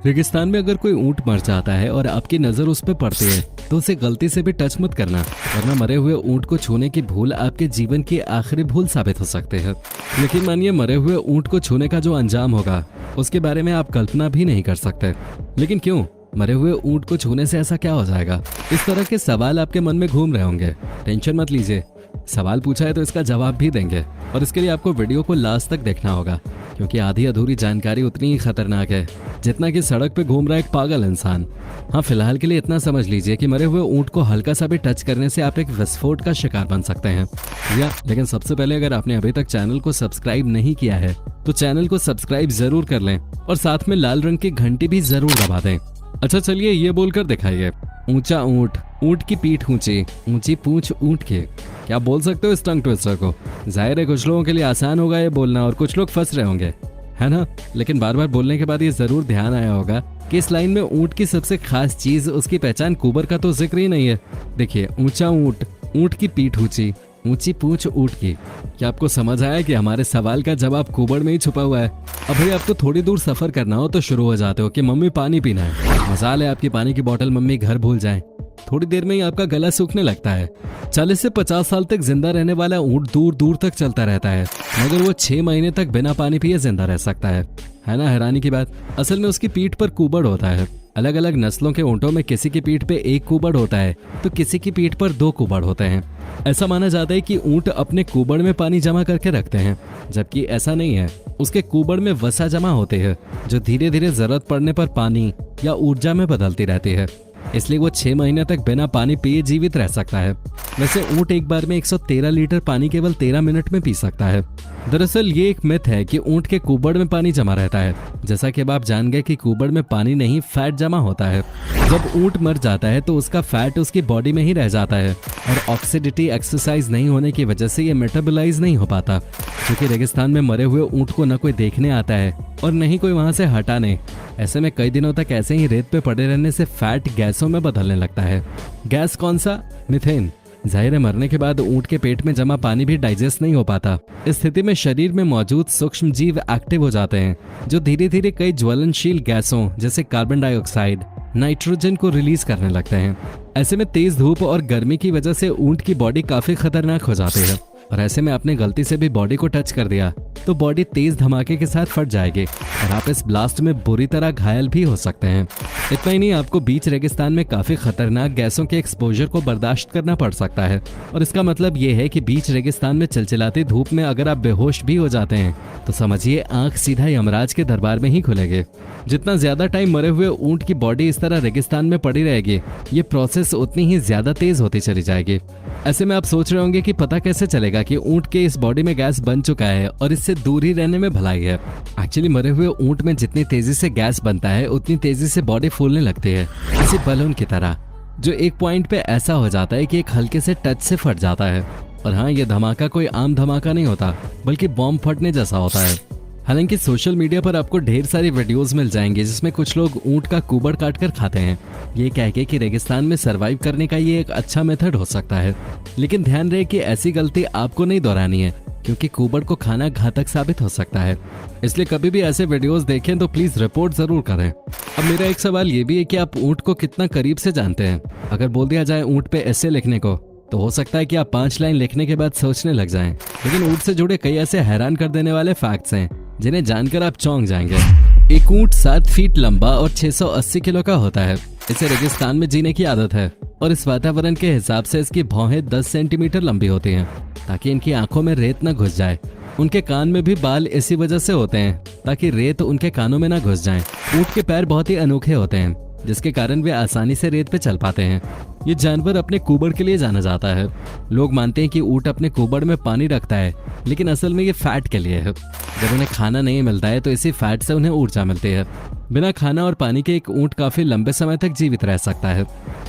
रेगिस्तान में अगर कोई ऊंट मर जाता है और आपकी नजर उस पर पड़ती है तो उसे गलती से भी टच मत करना, वरना मरे हुए ऊंट को छूने की भूल आपके जीवन की आखिरी भूल साबित हो सकते हैं। यकीन मानिए, मरे हुए ऊंट को छूने का जो अंजाम होगा उसके बारे में आप कल्पना भी नहीं कर सकते। लेकिन क्यों? मरे हुए ऊंट को छूने से ऐसा क्या हो जाएगा? इस तरह के सवाल आपके मन में घूम रहे होंगे। टेंशन मत लीजिए, सवाल पूछा है तो इसका जवाब भी देंगे, और इसके लिए आपको वीडियो को लास्ट तक देखना होगा, क्योंकि आधी अधूरी जानकारी उतनी ही खतरनाक है जितना कि सड़क पे घूम रहा एक पागल इंसान। हाँ, फिलहाल के लिए इतना समझ लीजिए कि मरे हुए ऊंट को हल्का सा भी टच करने से आप एक विस्फोट का शिकार बन सकते हैं। लेकिन सबसे पहले, अगर आपने अभी तक चैनल को सब्सक्राइब नहीं किया है तो चैनल को सब्सक्राइब जरूर कर लें और साथ में लाल रंग की घंटी भी जरूर दबा दें। अच्छा चलिए, ये बोलकर दिखाइए। ऊंचा ऊंट, ऊंट की पीठ ऊंची, ऊंची पूंछ ऊंट की। क्या बोल सकते हो इस टंग ट्विस्टर को? जाहिर है कुछ लोगों के लिए आसान होगा ये बोलना और कुछ लोग फंस रहे होंगे, है ना? लेकिन बार बार बोलने के बाद ये जरूर ध्यान आया होगा कि इस लाइन में ऊंट की सबसे खास चीज उसकी पहचान कुबर का तो जिक्र ही नहीं है। देखिए, ऊंचा ऊंट, ऊंट की पीठ ऊंची, ऊंची पूंछ ऊंट की। क्या आपको समझ आया कि हमारे सवाल का जवाब कुबड़ में ही छुपा हुआ है? अब भाई आपको थोड़ी दूर सफर करना हो तो शुरू हो जाते हो कि मम्मी पानी पीना है। मजाल है आपकी पानी की बोतल मम्मी घर भूल जाए, थोड़ी देर में ही आपका गला सूखने लगता है। 40 से 50 साल तक जिंदा रहने वाला ऊंट दूर दूर तक चलता रहता है, मगर वो 6 महीने तक बिना पानी पिए जिंदा रह सकता है ना हैरानी की बात? असल में उसकी पीठ पर कुबड़ होता है। अलग अलग नस्लों के ऊंटों में किसी की पीठ पे एक कुबड़ होता है तो किसी की पीठ पर 2 कुबड़ होते हैं। ऐसा माना जाता है कि ऊंट अपने कुबड़ में पानी जमा करके रखते हैं, जबकि ऐसा नहीं है। उसके कुबड़ में वसा जमा होते हैं जो धीरे धीरे जरूरत पड़ने पर पानी या ऊर्जा में बदलती रहती है, इसलिए वो 6 महीने तक बिना पानी पिए जीवित रह सकता है। वैसे ऊंट एक बार में 113 लीटर पानी केवल 13 मिनट में पी सकता है। दरअसल ये एक मिथ है कि ऊंट के कुबड़ में पानी जमा रहता है। जैसा कि अब आप जान गए कि कुबड़ में पानी नहीं, फैट जमा होता है। जब ऊंट मर जाता है तो उसका फैट उसकी बॉडी में ही रह जाता है और ऑक्सीडेटिव एक्सरसाइज नहीं होने की वजह से ये मेटाबोलाइज नहीं हो पाता। क्योंकि रेगिस्तान में मरे हुए ऊंट को न कोई देखने आता है और न ही कोई वहां से हटाने। ऐसे में कई दिनों तक ऐसे ही रेत पे पड़े रहने से फैट गैसों में बदलने लगता है। गैस कौन सा? मीथेन। जाहिर है मरने के बाद ऊंट के पेट में जमा पानी भी डाइजेस्ट नहीं हो पाता। इस स्थिति में शरीर में मौजूद सूक्ष्म जीव एक्टिव हो जाते हैं, जो धीरे धीरे कई ज्वलनशील गैसों जैसे कार्बन डाइऑक्साइड, नाइट्रोजन को रिलीज करने लगते हैं। ऐसे में तेज धूप और गर्मी की वजह से ऊंट की बॉडी काफी खतरनाक हो जाती है, और ऐसे में आपने गलती से भी बॉडी को टच कर दिया तो बॉडी तेज धमाके के साथ फट जाएगी और आप इस ब्लास्ट में बुरी तरह घायल भी हो सकते हैं। इतना ही नहीं, आपको बीच रेगिस्तान में काफी खतरनाक गैसों के एक्सपोजर को बर्दाश्त करना पड़ सकता है। और इसका मतलब ये है कि बीच रेगिस्तान में चिलचिलाती धूप में अगर आप बेहोश भी हो जाते हैं तो समझिए आंख सीधा यमराज के दरबार में ही खुलेगी। जितना ज्यादा टाइम मरे हुए ऊंट की बॉडी इस तरह रेगिस्तान में पड़ी रहेगी, ये प्रोसेस उतनी ही ज्यादा तेज होती चली जाएगी। ऐसे में आप सोच रहे होंगे कि पता कैसे चलेगा कि ऊंट के इस बॉडी में गैस बन चुका है और इससे दूर ही रहने में भलाई है। एक्चुअली मरे हुए ऊंट में जितनी तेजी से गैस बनता है उतनी तेजी से बॉडी फूलने लगती है, किसी बलून की तरह, जो एक पॉइंट पे ऐसा हो जाता है कि एक हल्के से टच से फट जाता है। और हाँ, ये धमाका कोई आम धमाका नहीं होता, बल्कि बॉम्ब फटने जैसा होता है। हालांकि सोशल मीडिया पर आपको ढेर सारी वीडियोस मिल जाएंगे जिसमें कुछ लोग ऊंट का कुबड़ काट कर खाते हैं, ये कह के कि रेगिस्तान में सरवाइव करने का ये एक अच्छा मेथड हो सकता है। लेकिन ध्यान रहे कि ऐसी गलती आपको नहीं दोहरानी है, क्योंकि कुबड़ को खाना घातक साबित हो सकता है। इसलिए कभी भी ऐसे वीडियोस देखें तो प्लीज रिपोर्ट जरूर करें। अब मेरा एक सवाल ये भी है कि आप ऊंट को कितना करीब से जानते हैं? अगर बोल दिया जाए ऊंट पे ऐसे लिखने को तो हो सकता है कि आप 5 लाइन लिखने के बाद सोचने लग जाएं। लेकिन ऊंट से जुड़े कई ऐसे हैरान कर देने वाले फैक्ट्स हैं जिन्हें जानकर आप चौंक जाएंगे। एक ऊंट 7 फीट लंबा और 680 किलो का होता है। इसे रेगिस्तान में जीने की आदत है और इस वातावरण के हिसाब से इसकी भौहें 10 सेंटीमीटर लंबी होती हैं ताकि इनकी आंखों में रेत न घुस जाए। उनके कान में भी बाल इसी वजह से होते हैं ताकि रेत उनके कानों में न घुस जाए। ऊंट के पैर बहुत ही अनोखे होते हैं जिसके कारण वे आसानी से रेत पे चल पाते हैं। ये जानवर अपने कुबड़ के लिए जाना जाता है। लोग मानते हैं कि ऊंट अपने कुबड़ में पानी रखता है, लेकिन असल में ये फैट के लिए है। जब उन्हें खाना नहीं मिलता है तो इसी फैट से उन्हें ऊर्जा मिलती है। बिना खाना और पानी के एक ऊंट काफी लंबे समय तक जीवित रह सकता है।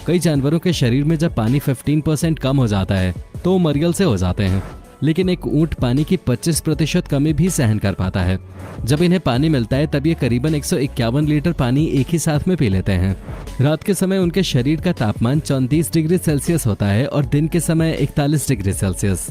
कई जानवरों के शरीर में जब पानी 15% कम हो जाता है तो वो मरियल से हो जाते हैं, लेकिन एक ऊंट पानी की 25% कमी भी सहन कर पाता है। जब इन्हें पानी मिलता है तब ये करीबन 151 लीटर पानी एक ही साथ में पी लेते हैं। रात के समय उनके शरीर का तापमान 34 डिग्री सेल्सियस होता है और दिन के समय 41 डिग्री सेल्सियस।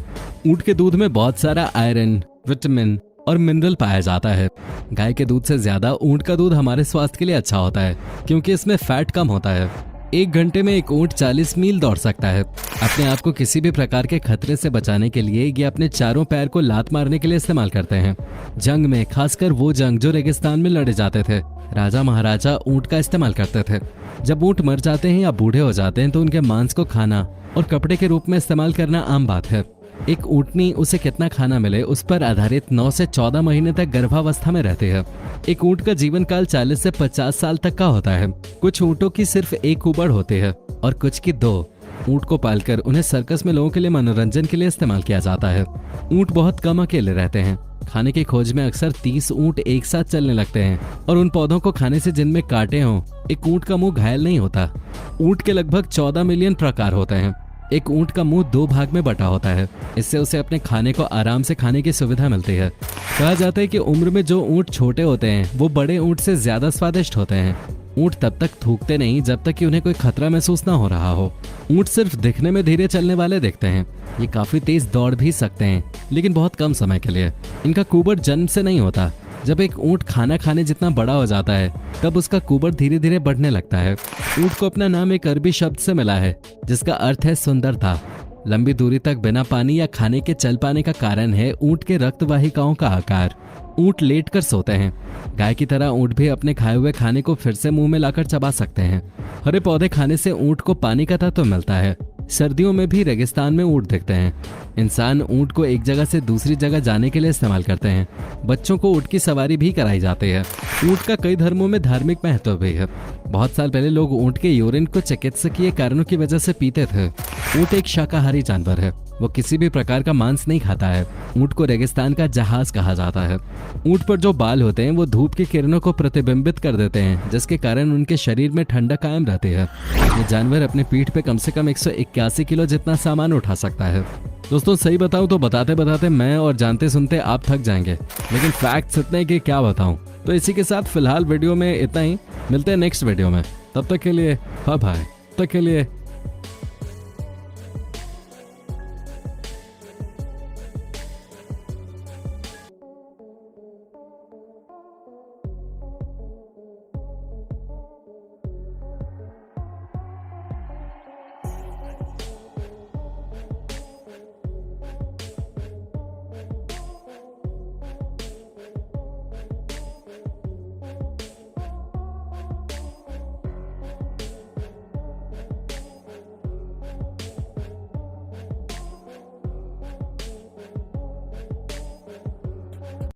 ऊंट के दूध में बहुत सारा आयरन, विटामिन और मिनरल पाया जाता है। गाय के दूध से ज्यादा ऊंट का दूध हमारे स्वास्थ्य के लिए अच्छा होता है क्योंकि इसमें फैट कम होता है। 1 घंटे में एक ऊंट 40 मील दौड़ सकता है। अपने आप को किसी भी प्रकार के खतरे से बचाने के लिए ये अपने चारों पैर को लात मारने के लिए इस्तेमाल करते हैं। जंग में, खासकर वो जंग जो रेगिस्तान में लड़े जाते थे, राजा महाराजा ऊंट का इस्तेमाल करते थे। जब ऊंट मर जाते हैं या बूढ़े हो जाते हैं तो उनके मांस को खाना और कपड़े के रूप में इस्तेमाल करना आम बात है। एक ऊंटनी उसे कितना खाना मिले उस पर आधारित 9 से 14 महीने तक गर्भावस्था में रहती है। एक ऊंट का जीवन काल 40 से 50 साल तक का होता है। कुछ ऊंटों की सिर्फ 1 ऊबड़ होती है और कुछ की 2। ऊंट को पालकर उन्हें सर्कस में लोगों के लिए मनोरंजन के लिए इस्तेमाल किया जाता है। ऊंट बहुत कम अकेले रहते हैं। खाने की खोज में अक्सर 30 ऊंट एक साथ चलने लगते हैं और उन पौधों को खाने से जिनमें कांटे हों। एक ऊंट का मुंह घायल नहीं होता। ऊंट के लगभग 14 मिलियन प्रकार होते हैं। एक ऊंट का मुंह 2 भाग में बटा होता है। इससे उसे अपने खाने को आराम से खाने की सुविधा मिलती है। कहा जाता है कि उम्र में जो ऊंट छोटे होते हैं वो बड़े ऊंट से ज्यादा स्वादिष्ट होते हैं। ऊंट तब तक थूकते नहीं जब तक कि उन्हें कोई खतरा महसूस ना हो रहा हो। ऊंट सिर्फ दिखने में धीरे चलने वाले दिखते हैं। ये काफी तेज दौड़ भी सकते हैं लेकिन बहुत कम समय के लिए। इनका कुबड़ जन्म से नहीं होता। जब एक ऊंट खाना खाने जितना बड़ा हो जाता है तब उसका कुबड़ धीरे धीरे बढ़ने लगता है। ऊंट को अपना नाम एक अरबी शब्द से मिला है जिसका अर्थ है सुंदरता। लंबी दूरी तक बिना पानी या खाने के चल पाने का कारण है ऊंट के रक्त वाहिकाओं का आकार। ऊंट लेट कर सोते हैं। गाय की तरह ऊंट भी अपने खाए हुए खाने को फिर से मुंह में लाकर चबा सकते हैं। हरे पौधे खाने से ऊंट को पानी का तत्व मिलता है। सर्दियों में भी रेगिस्तान में ऊंट दिखते हैं। इंसान ऊंट को एक जगह से दूसरी जगह जाने के लिए इस्तेमाल करते हैं। बच्चों को ऊंट की सवारी भी कराई जाती है। ऊंट का कई धर्मों में धार्मिक महत्व भी है। बहुत साल पहले लोग ऊंट के यूरिन को चिकित्सकीय कारणों की वजह से पीते थे। ऊंट एक शाकाहारी जानवर है। वो किसी भी प्रकार का मांस नहीं खाता है। ऊंट को रेगिस्तान का जहाज कहा जाता है। ऊंट पर जो बाल होते हैं वो धूप की किरणों को प्रतिबिंबित कर देते हैं जिसके कारण उनके शरीर में ठंडक कायम रहती है। ये जानवर अपने पीठ पे कम से कम 181 किलो जितना सामान उठा सकता है। दोस्तों सही बताऊं तो बताते बताते मैं और जानते सुनते आप थक जाएंगे, लेकिन फैक्ट्स इतने कि क्या बताऊं। तो इसी के साथ फिलहाल वीडियो में इतना ही। मिलते हैं नेक्स्ट वीडियो में। तब तक के लिए बाय बाय। तब तक के लिए